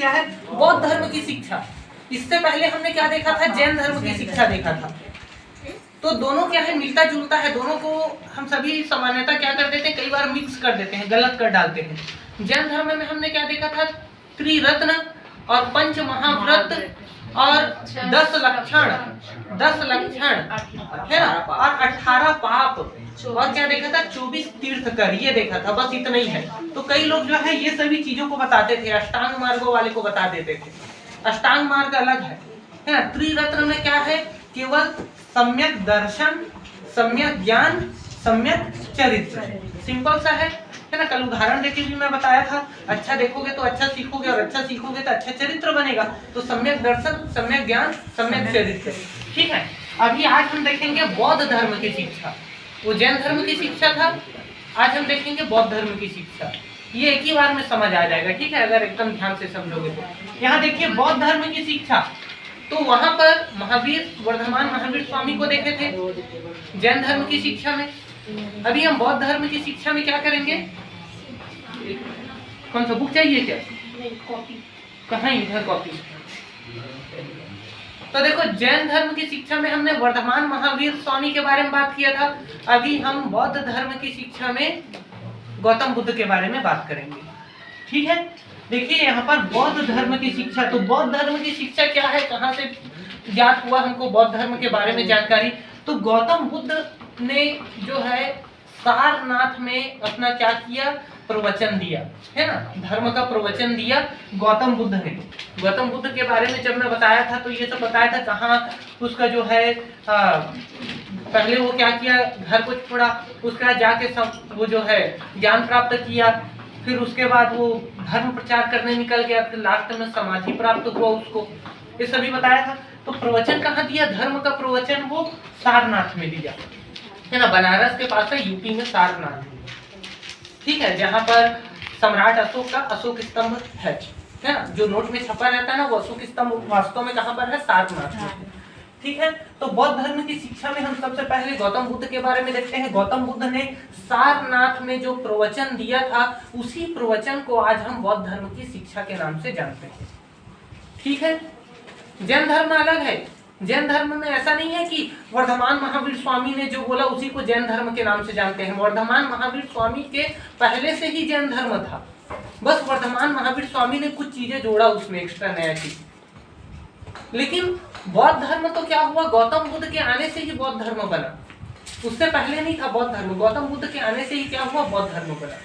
क्या है, बौद्ध धर्म की शिक्षा। इससे पहले हमने क्या देखा था, जैन धर्म की शिक्षा देखा था। तो दोनों क्या है, मिलता जुलता है। दोनों को हम सभी सामान्यता क्या कर देते हैं, कई बार मिक्स कर देते हैं, गलत कर डालते हैं। जैन धर्म में हमने क्या देखा था, त्रिरत्न और पंच महाव्रत और 10 लक्षण है ना, और 18 पाप, और क्या देखा था, 24 तीर्थकर, ये देखा था। बस इतना ही है। तो कई लोग जो है ये सभी चीजों को बताते थे, अष्टांग मार्गों वाले को बता देते थे। अष्टांग मार्ग अलग है ना। त्रिरत्न में क्या है, केवल सम्यक दर्शन, सम्यक ज्ञान, सम्यक चरित्र, सिंपल सा है ना। कल उदाहरण देके भी मैं बताया था, अच्छा देखोगे तो अच्छा सीखोगे, और अच्छा सीखोगे तो अच्छा चरित्र बनेगा। तो सम्यक दर्शन, सम्यक ज्ञान, सम्यक चरित्र, ठीक है। अभी आज हम देखेंगे बौद्ध धर्म की शिक्षा। वो जैन धर्म की शिक्षा था, आज हम देखेंगे बौद्ध धर्म की शिक्षा। ये एक ही बार में समझ आ जाएगा, ठीक है, अगर एकदम ध्यान से समझोगे तो। यहाँ देखिए बौद्ध धर्म की शिक्षा, तो वहां पर महावीर, वर्धमान महावीर स्वामी को देखे थे जैन धर्म की शिक्षा में। अभी हम बौद्ध धर्म की शिक्षा में क्या करेंगे, कौन सा बुक चाहिए क्या, कॉपी कहाँ, इधर कॉपी। तो देखो जैन धर्म की शिक्षा में हमने वर्धमान महावीर स्वामी के बारे में बात किया था। अभी हम बौद्ध धर्म की शिक्षा में गौतम बुद्ध के बारे में बात करेंगे, ठीक है। देखिए यहाँ पर बौद्ध धर्म की शिक्षा, तो बौद्ध धर्म की शिक्षा क्या है, कहाँ से ज्ञात हुआ हमको बौद्ध धर्म के बारे में जानकारी। तो गौतम बुद्ध ने जो है सारनाथ में अपना क्या किया, प्रवचन दिया, है ना, धर्म का प्रवचन दिया गौतम बुद्ध ने। गौतम बुद्ध के बारे में जब मैं बताया था तो ये सब बताया था, कहाँ उसका जो है पहले वो क्या किया, घर को छोड़ा, उसका जाके सब वो जो है ज्ञान प्राप्त किया, फिर उसके बाद वो धर्म प्रचार करने निकल गया, फिर लास्ट में समाधि प्राप्त हुआ उसको, ये सभी बताया था। तो प्रवचन कहाँ दिया, धर्म का प्रवचन वो सारनाथ में दिया, है ना, बनारस के पास है, यूपी में सारनाथ, ठीक है, जहाँ पर सम्राट अशोक का अशोक स्तंभ है ना, जो नोट में छपा रहता है ना, वो अशोक स्तंभ वास्तव में कहाँ पर है, सारनाथ में, ठीक है। तो बौद्ध धर्म की शिक्षा में हम सबसे पहले गौतम बुद्ध के बारे में देखते हैं। गौतम बुद्ध ने सारनाथ में जो प्रवचन दिया था, उसी प्रवचन को आज हम बौद्ध धर्म की शिक्षा के नाम से जानते हैं, ठीक है। जैन धर्म अलग है। जैन धर्म में ऐसा नहीं है कि वर्धमान महावीर स्वामी ने जो बोला उसी को जैन धर्म के नाम से जानते हैं। वर्धमान महावीर स्वामी के पहले से ही जैन धर्म था, बस वर्धमान महावीर स्वामी ने कुछ चीजें जोड़ा उसमें, एक्स्ट्रा नया चीज। लेकिन बौद्ध धर्म तो क्या हुआ, गौतम बुद्ध के आने से ही बौद्ध धर्म बना, उससे पहले नहीं था बौद्ध धर्म। गौतम बुद्ध के आने से ही क्या हुआ, बौद्ध धर्म बना,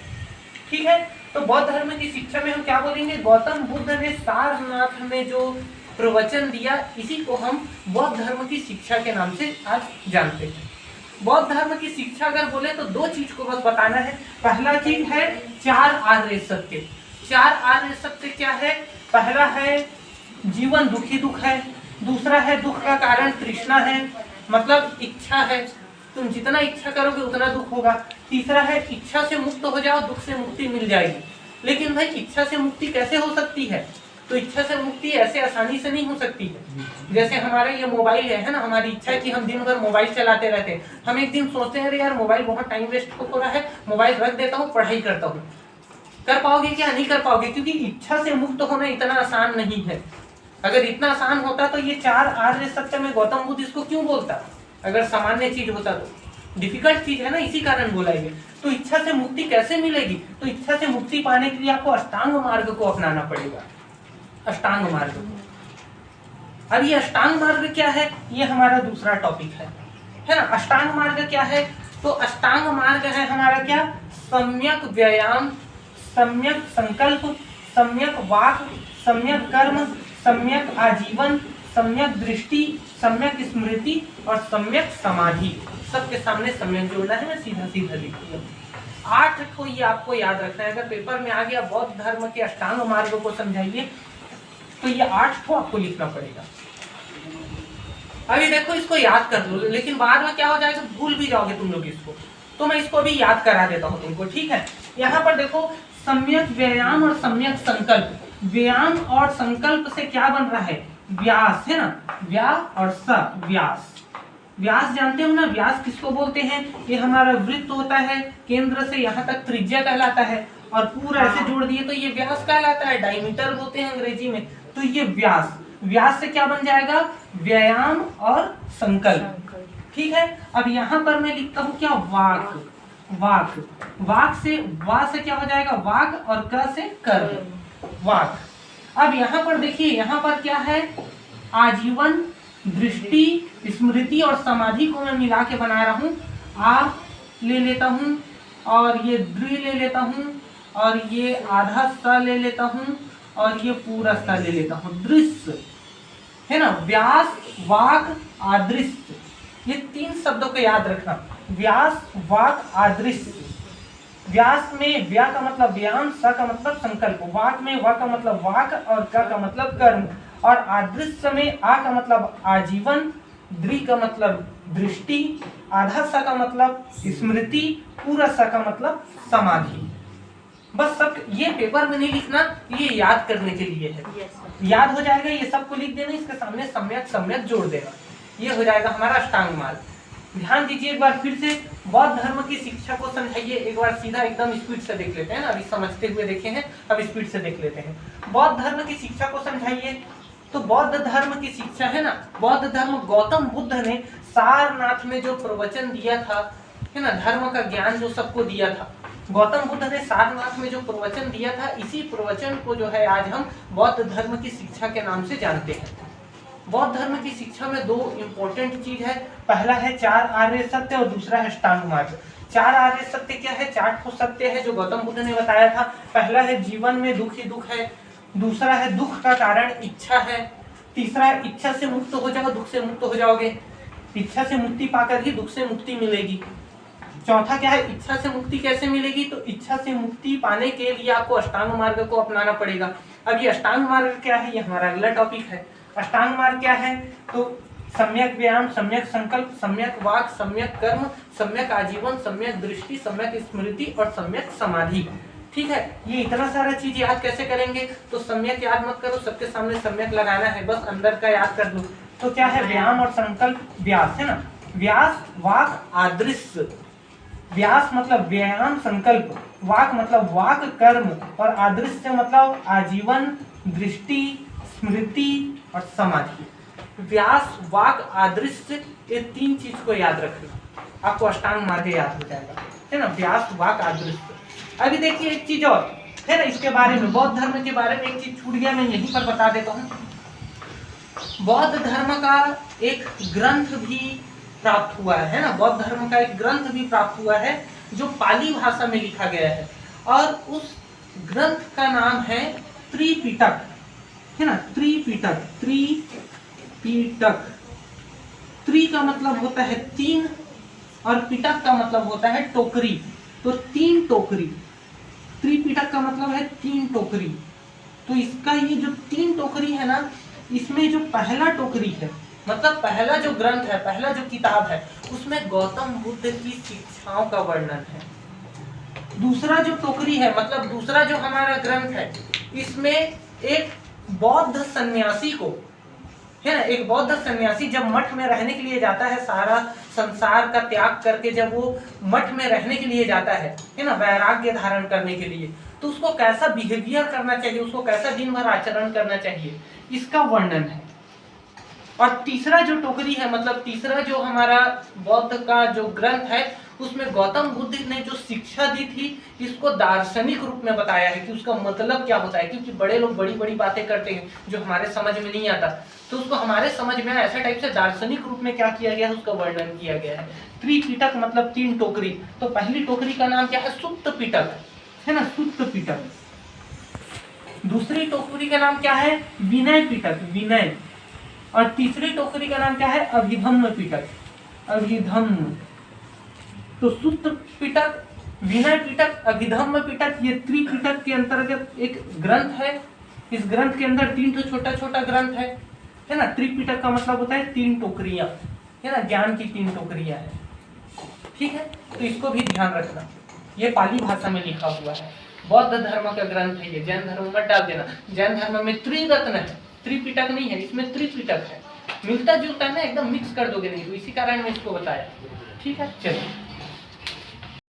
ठीक है। तो बौद्ध धर्म की शिक्षा में हम क्या बोलेंगे, गौतम बुद्ध ने सारनाथ में जो प्रवचन दिया, इसी को हम बौद्ध धर्म की शिक्षा के नाम से आज जानते हैं। बौद्ध धर्म की शिक्षा अगर बोले तो दो चीज को बस बताना है। पहला चीज है 4 आर्य सत्य। 4 आर्य सत्य क्या है, पहला है जीवन दुखी दुख है, दूसरा है दुख का कारण तृष्णा है, मतलब इच्छा है, तुम जितना इच्छा करोगे उतना दुख होगा। तीसरा है इच्छा से मुक्त हो जाओ, दुख से मुक्ति मिल जाएगी। लेकिन भाई इच्छा से मुक्ति कैसे हो सकती है, तो इच्छा से मुक्ति ऐसे आसानी से नहीं हो सकती है। जैसे हमारा ये मोबाइल है ना, हमारी इच्छा है कि हम दिन भर मोबाइल चलाते रहते हैं। हम एक दिन सोचते हैं अरे यार मोबाइल बहुत टाइम वेस्ट हो रहा है, मोबाइल रख देता हूँ, पढ़ाई करता हूँ। कर पाओगे क्या, नहीं कर पाओगे, क्योंकि इच्छा से मुक्त होना इतना आसान नहीं है। अगर इतना आसान होता तो ये 4 आर्य सत्य में गौतम बुद्ध इसको क्यों बोलता, अगर सामान्य चीज होता तो। डिफिकल्ट चीज है ना, इसी कारण बोला ये। तो इच्छा से मुक्ति कैसे मिलेगी, तो इच्छा से मुक्ति पाने के लिए आपको अष्टांग मार्ग को अपनाना पड़ेगा, अष्टांग मार्ग। अब ये अष्टांग मार्ग क्या है, ये हमारा दूसरा टॉपिक है ना। अष्टांग मार्ग क्या है, तो अष्टांग मार्ग है हमारा क्या, सम्यक व्यायाम, सम्यक संकल्प, सम्यक वाक, सम्यक कर्म, सम्यक आजीवन, सम्यक दृष्टि, सम्यक स्मृति और सम्यक समाधि। सबके सामने सम्यक जोड़ना है, मैं सीधा सीधा लिख दिया। 8 को ये आपको याद रखना है। अगर पेपर में आ गया बौद्ध धर्म के अष्टांग मार्ग को समझाइए, तो ये 8 को आपको लिखना पड़ेगा। अभी देखो इसको याद कर लो, लेकिन बाद में क्या हो जाएगा, भूल भी जाओगे तुम लोग इसको, तो मैं इसको भी याद करा देता हूँ तुमको, ठीक है। यहाँ पर देखो सम्यक व्यायाम और सम्यक संकल्प। व्यायाम और संकल्प से क्या बन रहा है, व्यास, है ना, व्या और स, व्यास। व्यास जानते हो ना, व्यास किसको बोलते हैं, ये हमारा वृत्त होता है, केंद्र से यहाँ तक त्रिज्या कहलाता है। और पूरा ऐसे जोड़ दिए तो ये व्यास कहलाता है, डायमीटर बोलते हैं अंग्रेजी में। तो ये व्यास, व्यास से क्या बन जाएगा, व्यायाम और संकल्प। ठीक है, अब यहाँ पर मैं लिखता हूँ क्या, वाक, वाक, वाक से वा से क्या हो जाएगा, वाक, और क से कर्म, वाक। अब यहाँ पर देखिए, यहाँ पर क्या है, आजीवन, दृष्टि, स्मृति और समाधि को मैं मिला के बना रहा हूँ। आ ले लेता हूँ और ये दृ ले लेता हूँ और ये आधा स ले लेता हूँ और ये पूरा स ले लेता हूँ, दृश्य है ना। व्यास, वाक, आदृश्य, ये तीन शब्दों को याद रखना, व्यास, वाक, आदृश्य। व्यास में व्या का मतलब व्यायाम, स का मतलब संकल्प, वाक में वा का मतलब वाक और क का मतलब कर्म, और आदृश्य में आ का मतलब आजीवन, दृ का मतलब दृष्टि, आधा स का मतलब स्मृति, पूरा स का मतलब समाधि। बस सब ये पेपर में नहीं लिखना, ये याद करने के लिए है। याद हो जाएगा, ये सबको लिख देना, इसके सामने सम्यक सम्यक जोड़ देना, ये हो जाएगा हमारा अष्टांग मार्ग। ध्यान दीजिए एक बार फिर से, बौद्ध धर्म की शिक्षा को समझाइए। एक बार सीधा एकदम स्पीड से देख लेते हैं ना, अभी समझते हुए देखे हैं, अब स्पीड से देख लेते हैं। बौद्ध धर्म की शिक्षा को समझाइए। तो बौद्ध धर्म की शिक्षा है ना, बौद्ध धर्म गौतम बुद्ध ने सारनाथ में जो प्रवचन दिया था, है ना, धर्म का ज्ञान जो सबको दिया था, गौतम बुद्ध ने सारनाथ में जो प्रवचन दिया था, इसी प्रवचन को जो है आज हम बौद्ध धर्म की शिक्षा के नाम से जानते हैं। बौद्ध धर्म की शिक्षा में दो इंपॉर्टेंट चीज है, पहला है 4 आर्य सत्य और दूसरा है अष्टांग मार्ग। 4 आर्य सत्य क्या है, 4 ठो सत्य है जो गौतम बुद्ध ने बताया था। पहला है जीवन में दुख ही दुख है, दूसरा है दुख का कारण इच्छा है, तीसरा है इच्छा से मुक्त हो जाओ दुख से मुक्त हो जाओगे, इच्छा से मुक्ति पाकर ही दुख से मुक्ति मिलेगी। चौथा क्या है, इच्छा से मुक्ति कैसे मिलेगी, तो इच्छा से मुक्ति पाने के लिए आपको अष्टांग मार्ग को अपनाना पड़ेगा। अब ये अष्टांग मार्ग क्या है, ये हमारा अगला टॉपिक है। अष्टांग मार्ग क्या है, तो सम्यक व्यायाम, सम्यक संकल्प, सम्यक वाक, सम्यक कर्म, सम्यक आजीवन, सम्यक दृष्टि, सम्यक स्मृति और सम्यक समाधि। ठीक है, ये इतना सारा चीज याद कैसे करेंगे, तो सम्यक याद मत करो, सबके सामने सम्यक लगाना है, बस अंदर का याद कर दो। तो क्या है, व्यायाम और संकल्प, व्यास है ना, व्यास, वाक, आदृश्य। व्यास मतलब व्यायाम, संकल्प, वाक मतलब वाक, कर्म, और आदृश्य मतलब आजीवन, दृष्टि, स्मृति और समाधि। व्यास, वाक, आदृश्य, ये तीन चीज को याद रखना, आपको अष्टांग मार्ग याद हो जाएगा, है ना, व्यास, वाक, आदृश्य। अभी देखिए एक चीज और है ना, इसके बारे में, बौद्ध धर्म के बारे में एक चीज छूट गया, मैं यहीं पर बता देता हूँ। बौद्ध धर्म का एक ग्रंथ भी प्राप्त हुआ है ना, बौद्ध धर्म का एक ग्रंथ भी प्राप्त हुआ है जो पाली भाषा में लिखा गया है, और उस ग्रंथ का नाम है त्रिपिटक, है ना, त्रिपिटक, त्रिपिटक। त्रि का मतलब होता है 3 और पिटक का मतलब होता है टोकरी, तो 3 टोकरी, त्रिपिटक का मतलब है 3 टोकरी। तो इसका ये जो 3 टोकरी है ना, इसमें जो पहला टोकरी है, मतलब पहला जो ग्रंथ है, पहला जो किताब है, उसमें गौतम बुद्ध की शिक्षाओं का वर्णन है। दूसरा जो टोकरी है, मतलब दूसरा जो हमारा ग्रंथ है, इसमें एक बौद्ध सन्यासी को, है ना, एक बौद्ध सन्यासी जब मठ में रहने के लिए जाता है, सारा संसार का त्याग करके जब वो मठ में रहने के लिए जाता है ना, वैराग्य धारण करने के लिए, तो उसको कैसा बिहेवियर करना चाहिए, उसको कैसा दिन भर आचरण करना चाहिए, इसका वर्णन है। और तीसरा जो टोकरी है, मतलब तीसरा जो हमारा बौद्ध का जो ग्रंथ है, उसमें गौतम बुद्ध ने जो शिक्षा दी थी, इसको दार्शनिक रूप में बताया है कि उसका मतलब क्या होता है, क्योंकि बड़े लोग बड़ी बड़ी बातें करते हैं जो हमारे समझ में नहीं आता, तो उसको हमारे समझ में ऐसे टाइप से दार्शनिक रूप में क्या किया गया है, उसका वर्णन किया गया है। त्रिपिटक मतलब 3 टोकरी। तो पहली टोकरी का नाम क्या है, सुत्त पिटक, है ना, सुत्त पिटक। दूसरी टोकरी का नाम क्या है, विनय पिटक, विनय। और तीसरी टोकरी का नाम क्या है, अभिधम्म पिटक, अभिधम्म। तो सुत्त पिटक, विनय पिटक, अभिधम्म पिटक, ये त्रिपिटक के अंतर्गत एक ग्रंथ है। इस ग्रंथ के अंदर 3 तो छोटा छोटा ग्रंथ है ना। त्रिपिटक का मतलब होता है 3 टोकरियां, है ना, ज्ञान की 3 टोकरियां है। ठीक है, तो इसको भी ध्यान रखना, ये पाली भाषा में लिखा हुआ है, बौद्ध धर्म का ग्रंथ है ये। जैन धर्म में डाल देना, जैन धर्म में त्रिरत्न है, त्रिपिटक नहीं है, इसमें त्रिपिटक है। मिलता जुलता है ना, एकदम मिक्स कर दोगे नहीं, तो इसी कारण मैं इसको बताया। ठीक है, चलिए।